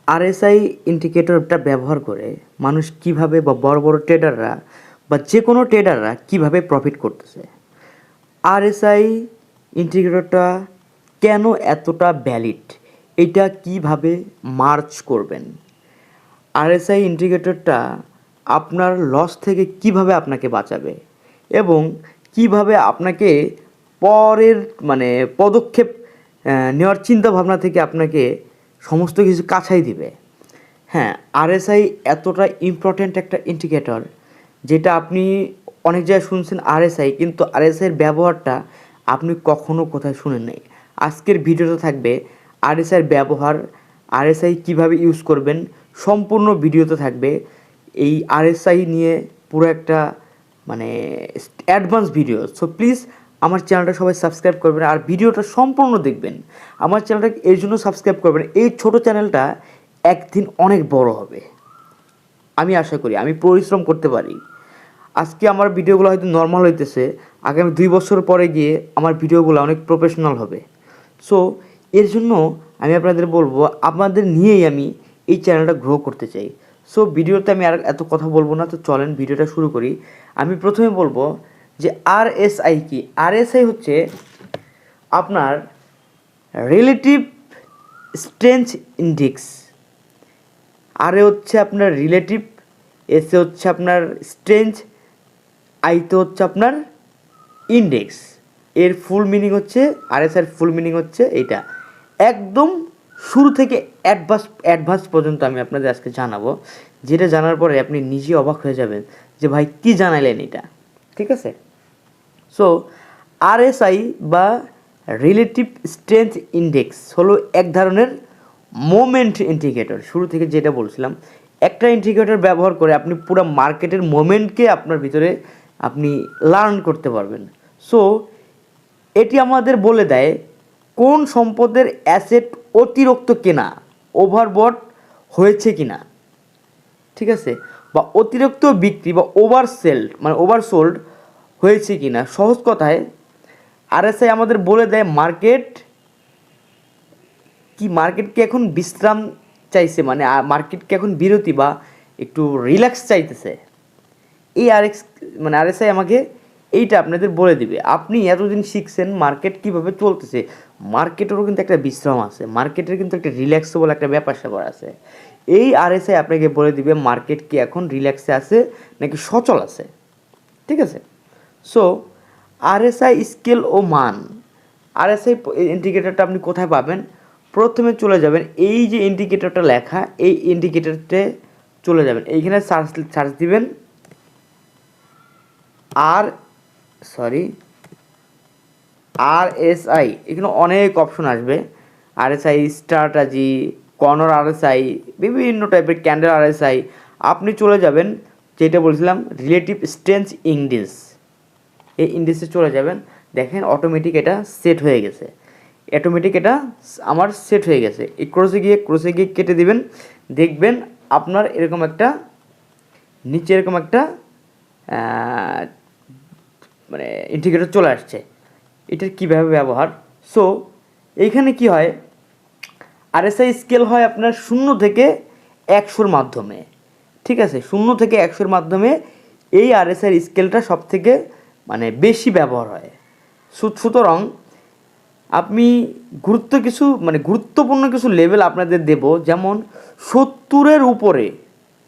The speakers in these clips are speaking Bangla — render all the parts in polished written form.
আরএসআই ইন্ডিকেটরটা ব্যবহার করে মানুষ কিভাবে বা বড় বড় ট্রেডাররা বা যে কোনো ট্রেডাররা কিভাবে প্রফিট করতেছে। আরএসআই ইন্ডিকেটরটা কেন এতটা ভ্যালিড, এটা কিভাবে মার্চ করবেন, আরএসআই ইন্ডিকেটরটা আপনার লস থেকে কিভাবে আপনাকে বাঁচাবে এবং কিভাবে আপনাকে পরের পদক্ষেপ নেওয়ার চিন্তা ভাবনা থেকে আপনাকে সমস্ত কিছু কাছাই দিবে। হ্যাঁ, আরএসআই এতটা ইম্পর্ট্যান্ট একটা ইন্ডিকেটর, যেটা আপনি অনেক জায়গায় শুনছেন আরএসআই, কিন্তু আরএসআইয়ের ব্যবহারটা আপনি কখনো কোথায় শুনেন নাই। আজকের ভিডিওতে থাকবে আরএসআইয়ের ব্যবহার, আরএসআই কিভাবে ইউজ করবেন, সম্পূর্ণ ভিডিওতে থাকবে এই আরএসআই নিয়ে পুরো একটা অ্যাডভান্স ভিডিও। সো প্লিজ আমার চ্যানেলটা সবাই সাবস্ক্রাইব করবেন আর ভিডিওটা সম্পূর্ণ দেখবেন। আমার চ্যানেলটা এই জন্য সাবস্ক্রাইব করবেন, এই ছোট চ্যানেলটা একদিন অনেক বড় হবে, আমি আশা করি। আমি পরিশ্রম করতে পারি। আজকে আমার ভিডিওগুলো হয়তো নর্মাল হইতেছে, আগামী 2 বছর পরে গিয়ে আমার ভিডিওগুলো অনেক প্রফেশনাল হবে। সো এর জন্য আমি আপনাদের বলবো, আপনাদের নিয়েই আমি এই চ্যানেলটা গ্রো করতে চাই। সো ভিডিওতে আমি আর এত কথা বলবো না, তো চলেন ভিডিওটা শুরু করি। আমি প্রথমে বলবো যে আরএসআই কি। আরএসআই হচ্ছে আপনার রিলেটিভ স্ট্রেংথ ইন্ডেক্স। আরে হচ্ছে আপনার রিলেটিভ, এসে হচ্ছে আপনার স্ট্রেংথ, আইতে হচ্ছে আপনার ইন্ডেক্স। এর ফুল মিনিং হচ্ছে, আরএসআই এর ফুল মিনিং হচ্ছে এইটা। একদম শুরু থেকে অ্যাডভান্স পর্যন্ত আমি আপনাদের আজকে জানাবো, যেটা জানার পরে আপনি নিজে অবাক হয়ে যাবেন যে ভাই কী জানাইলেন এটা। ঠিক আছে? সো আরএসআই বা রিলেটিভ স্ট্রেংথ ইন্ডেক্স হলো এক ধরনের মোমেন্ট ইন্ডিকেটর। শুরু থেকে যেটা বলছিলাম, একটা ইন্ডিকেটর ব্যবহার করে আপনি পুরো মার্কেটের মোমেন্টকে আপনার ভিতরে আপনি লার্ন করতে পারবেন। সো এটি আমাদের বলে দেয় কোন সম্পদের অ্যাসেট অতিরিক্ত কেনা, ওভারবট হয়েছে কিনা, ঠিক আছে, বা অতিরিক্ত বিক্রি বা ওভারসোল্ড হয়েছে কিনা। সহজ কথায় আরএসআই আমাদের বলে দেয় মার্কেট কি এখন বিশ্রাম চাইছে, মার্কেট কি এখন বিরতি বা একটু রিল্যাক্স চাইতেছে। এই আরএসআই আমাকে এইটা আপনাদের বলে দিবে। আপনি এতদিন শিখছেন মার্কেট কীভাবে চলতেছে, মার্কেটেরও কিন্তু একটা বিশ্রাম আছে, মার্কেটের কিন্তু একটা রিল্যাক্সেবল একটা ব্যাপার স্যাপার আছে। এই আরএসআই আপনাকে বলে দিবে মার্কেট কি এখন রিল্যাক্সে আছে নাকি সচল আছে। ঠিক আছে? সো আরএসআই স্কেল ও মান। আরএসআই ইন্ডিকেটরটা আপনি কোথায় পাবেন? প্রথমে চলে যাবেন, এই যে ইন্ডিকেটরটা লেখা, এই ইন্ডিকেটরতে চলে যাবেন, এইখানে সার্চ দিবেন আরএসআই। এখানে অনেক অপশন আসবে, আরএসআই স্ট্র্যাটেজি, কর্নার আরএসআই, বিভিন্ন টাইপের ক্যান্ডেল আরএসআই। আপনি চলে যাবেন যেটা বলছিলাম রিলেটিভ স্ট্রেংথ ইন্ডেক্স, এই ইন্ডেক্সে চলে যাবেন। দেখেন অটোমেটিক এটা সেট হয়ে গেছে, এটা আমার সেট হয়ে গেছে। এই ক্রসে গিয়ে কেটে দিবেন, দেখবেন আপনার এরকম একটা নিচে এরকম একটা ইন্ডিকেটর চলে আসছে। এটার কীভাবে ব্যবহার? সো এইখানে কি হয়, আরএসআই স্কেল হয় আপনার 0 থেকে 100-র মাধ্যমে। ঠিক আছে? 0 থেকে 100-র মাধ্যমে এই আরএসআই স্কেলটা সব থেকে বেশি ব্যবহার হয়। সুতরাং আপনি গুরুত্বপূর্ণ কিছু লেভেল আপনাদের দেব, যেমন 70-এর উপরে,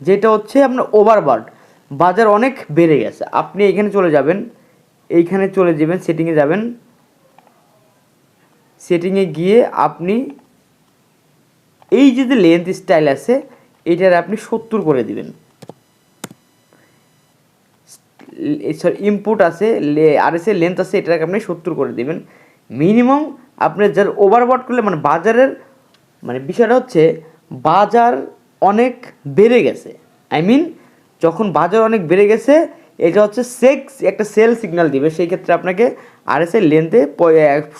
যেটা হচ্ছে আপনার ওভারবট, বাজার অনেক বেড়ে গেছে। আপনি এইখানে চলে যাবেন, সেটিংয়ে গিয়ে আপনি এই যে লেন্থ স্টাইল আছে এটার আপনি 70 করে দিবেন। ইনপুট আছে, আরএসআই লেন্থ আছে, এটাকে আপনি 70 করে দিবেন মিনিমাম। আপনি যার ওভারবট করলে বাজারের বিষয়টা হচ্ছে বাজার অনেক বেড়ে গেছে, যখন বাজার অনেক বেড়ে গেছে, এটা হচ্ছে একটা সেল সিগন্যাল দিবে। সেই ক্ষেত্রে আপনাকে আরএসআই লেন্থে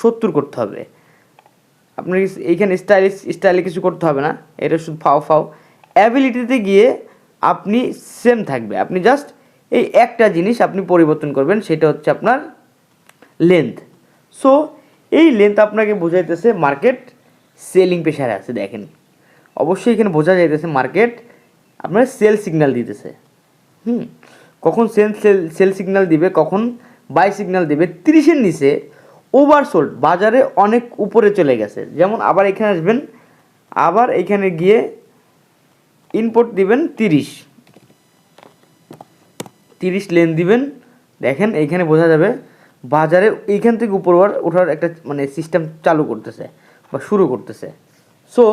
70 করতে হবে। আপনার এইখানে স্টাইলে কিছু করতে হবে না, এটা শুধু ফাও। অ্যাবিলিটিতে গিয়ে আপনি সেম থাকবে, আপনি জাস্ট এই একটা জিনিস আপনি পরিবর্তন করবেন, সেটা হচ্ছে আপনার লেন্থ। সো এই লেন্থ আপনাকে বোঝাইতেছে মার্কেট সেলিং প্রেশারে আছে। দেখেন অবশ্যই এখানে বোঝা যাইতেছে মার্কেট আপনার সেল সিগন্যাল দিতেছে। কখন সেল সিগন্যাল দিবে, কখন বাই সিগন্যাল দিবে। 30-এর নিচে ওভারসোল্ড, বাজারে অনেক উপরে চলে গেছে। যেমন আবার এখানে আসবেন, আবার এখানে গিয়ে ইনপুট দিবেন 30 লেন দিবেন। দেখেন এইখানে বোঝা যাবে বাজারে এইখান থেকে উপরবার ওঠার একটা মানে সিস্টেম চালু করতেছে বা শুরু করতেছে। সো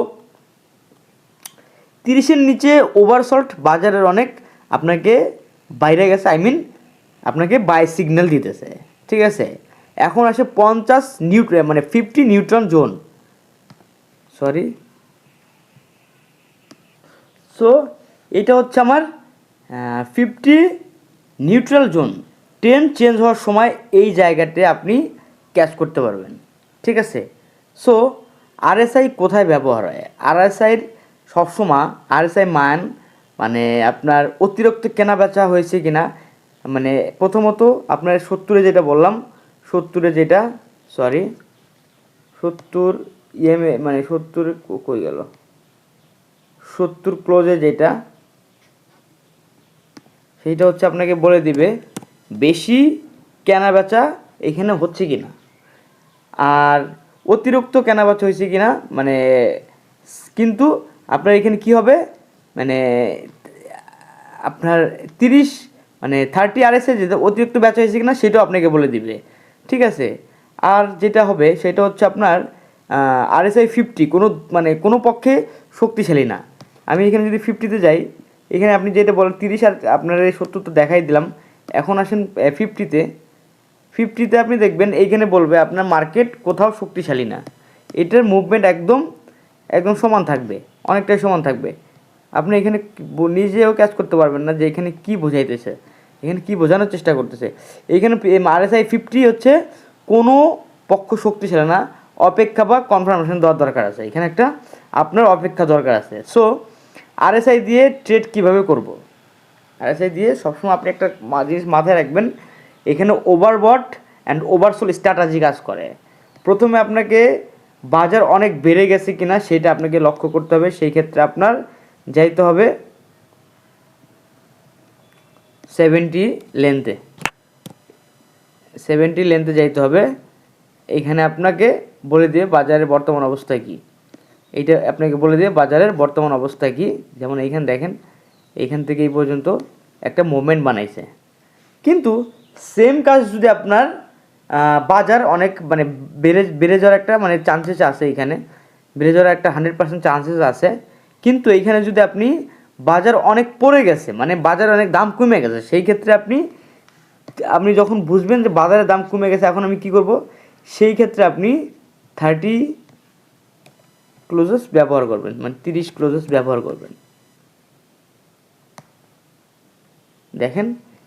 30-এর নিচে ওভারসল্ট বাজারের অনেক আপনাকে বাইরে গেছে, আই মিন আপনাকে বাই সিগন্যাল দিতেছে। ঠিক আছে, এখন আসে 50 মানে 50 নিউট্রন জোন, সরি। সো এটা হচ্ছে আমার 50 নিউট্রাল জোন। ট্রেন্ড চেঞ্জ হওয়ার সময় এই জায়গাতে আপনি ক্যাচ করতে পারবেন। ঠিক আছে, সো আরএসআই কোথায় ব্যবহার হয়? আরএসআইয়ের সবসময় আরএসআই মান মানে আপনার অতিরিক্ত কেনা বেচা হয়েছে কিনা, মানে প্রথমত আপনার 70-এ যেটা বললাম, 70-এ যেটা, সরি 70 ইএমএ মানে 70 কই গেল, 70 ক্লোজে যেটা, সেইটা হচ্ছে আপনাকে বলে দিবে বেশি কেনা বেচা এখানে হচ্ছে কিনা আর অতিরিক্ত কেনা বেচা হয়েছে কিনা। মানে কিন্তু আপনার এখানে কি হবে, মানে আপনার 30 মানে 30 আরএসএ যেটা অতিরিক্ত বেচা হয়েছে কিনা সেটাও আপনাকে বলে দিবে। ঠিক আছে, আর যেটা হবে সেটা হচ্ছে আপনার আরএসআই 50 মানে কোনো পক্ষে শক্তিশালী না। আমি এখানে যদি 50-তে যাই, এখানে আপনি যেটা বলেন 30 আর আপনার এই 70 তো দেখাই দিলাম। এখন আসেন 50-তে আপনি দেখবেন এইখানে বলবে আপনার মার্কেট কোথাও শক্তিশালী না। এটার মুভমেন্ট একদম সমান থাকবে, অনেকটাই সমান থাকবে। আপনি এখানে নিজেও ক্যাচ করতে পারবেন না যে এখানে কি বোঝাইতেছে, এখানে কি বোঝানোর চেষ্টা করতেছে। এইখানে আরএসআই 50 হচ্ছে কোনো পক্ষ শক্তিশালী না, অপেক্ষা বা কনফার্মেশন দেওয়ার দরকার আছে, এখানে একটা আপনার অপেক্ষা দরকার আছে। সো আরএসআই দিয়ে ট্রেড কিভাবে করব? আরএসআই দিয়ে সবসময় আপনি একটা জিনিস মাথায় রাখবেন, এখানে ওভারবট অ্যান্ড ওভারসোল স্ট্র্যাটেজি কাজ করে। প্রথমে আপনাকে বাজার অনেক বেড়ে গেছে কিনা সেটা আপনাকে লক্ষ্য করতে হবে। সেই ক্ষেত্রে আপনার যাইতে হবে 70 লেন্থে যাইতে হবে। এখানে আপনাকে বলে দিয়ে বাজারের বর্তমান অবস্থা কী, এইটা আপনাকে বলে দিয়ে বাজারের বর্তমান অবস্থা কী। যেমন এইখানে দেখেন, এইখান থেকে এই পর্যন্ত একটা মুভমেন্ট বানাইছে, কিন্তু সেম কাজ যদি আপনার বাজার অনেক মানে বেড়ে যাওয়ার একটা মানে চান্সেস আছে, এখানে বেড়ে যাওয়ার একটা 100% চান্সেস আছে। কিন্তু এইখানে যদি আপনি বাজার অনেক পড়ে গেছে, মানে বাজার অনেক দাম কমে গেছে, সেই ক্ষেত্রে আপনি যখন বুঝবেন যে বাজারের দাম কমে গেছে, এখন আমি কি করব, সেই ক্ষেত্রে আপনি 30 ক্লোজেস ব্যবহার করবেন, মানে 30 ক্লোজেস ব্যবহার করবেন। দেখেন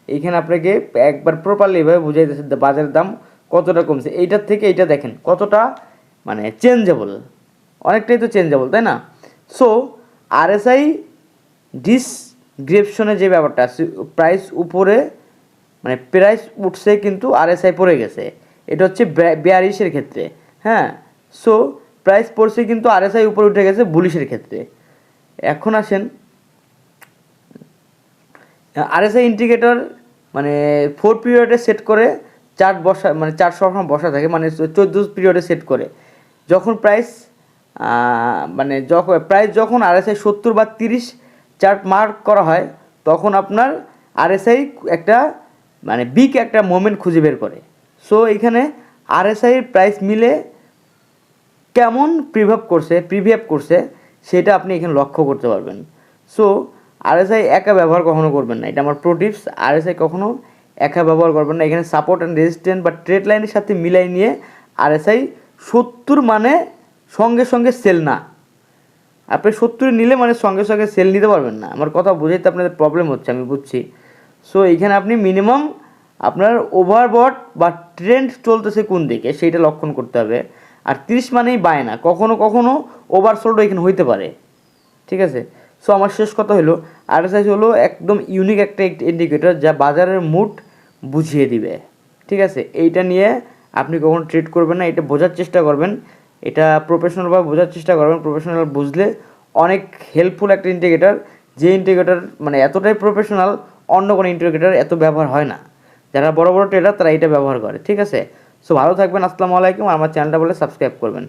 এইখানে আপনাকে একবার প্রপারলি এভাবে বুঝাইতেছে বাজারের দাম কতটা কমছে। এইটার থেকে এইটা দেখেন কতটা মানে চেঞ্জেবল, অনেকটাই তো চেঞ্জেবল, তাই না? সো আরএসআই ডিসক্রিপশনে যে ব্যাপারটা আছে, প্রাইস উপরে মানে প্রাইস উঠছে কিন্তু আরএসআই পড়ে গেছে, এটা হচ্ছে বেয়ারিশের ক্ষেত্রে। হ্যাঁ, সো প্রাইস পড়ছে কিন্তু আরএসআই উপরে উঠে গেছে বুলিশের ক্ষেত্রে। এখন আসেন আরএসআই ইন্ডিকেটর মানে 4 পিরিয়ডে সেট করে চার্ট বসা, মানে চার্ট সবসময় বসা থাকে, মানে 14 পিরিয়ডে সেট করে। যখন প্রাইস মানে যখন আরএসআই 70 বা 30 চার্ট মার্ক করা হয়, তখন আপনার আরএসআই একটা মানে বিগ একটা মোমেন্ট খুঁজে বের করে। সো এখানে আরএসআইয়ের প্রাইস মিলে কেমন প্রিভিয়াপ করছে সেটা আপনি এখানে লক্ষ্য করতে পারবেন। সো আরএসআই একা ব্যবহার কখনো করবেন না, এটা আমার প্রো টিপস। আরএসআই কখনো একা ব্যবহার করবেন না। এখানে সাপোর্ট অ্যান্ড রেজিস্ট্যান্স বা ট্রেড লাইনের সাথে মিলাই নিয়ে আরএসআই 70 মানে সঙ্গে সঙ্গে সেল না। আপনি 70 নিলে মানে সঙ্গে সঙ্গে সেল নিতে পারবেন না। আমার কথা বুঝাইতে আপনাদের প্রবলেম হচ্ছে, আমি বুঝছি। সো এইখানে আপনি মিনিমাম আপনার ওভারবট বা ট্রেন্ড চলতেছে কোন দিকে সেইটা লক্ষণ করতে হবে। আর 30 মানেই বায় না, কখনো কখনো ওভারসোল্ডও এখানে হইতে পারে। ঠিক আছে, সো আমার শেষ কথা হলো আরএসআই হলো একদম ইউনিক একটা ইন্ডিকেটর যা বাজারের মুড বুঝিয়ে দিবে। ঠিক আছে, এইটা নিয়ে আপনি কখনো ট্রেড করবেন না, এটা বোঝার চেষ্টা করবেন, এটা প্রফেশনালভাবে বোঝার চেষ্টা করবেন। প্রফেশনাল বুঝলে অনেক হেল্পফুল একটা ইন্টিগ্রেটর, যে ইন্টিগ্রেটর মানে এতটাই প্রফেশনাল, অন্য কোনো ইন্টিগ্রেটর এত ব্যবহার হয় না। যারা বড় বড় ট্রেডার তারা এটা ব্যবহার করে। ঠিক আছে, সো ভালো থাকবেন, আসসালামু আলাইকুম। আমার চ্যানেলটা বলে সাবস্ক্রাইব করবেন।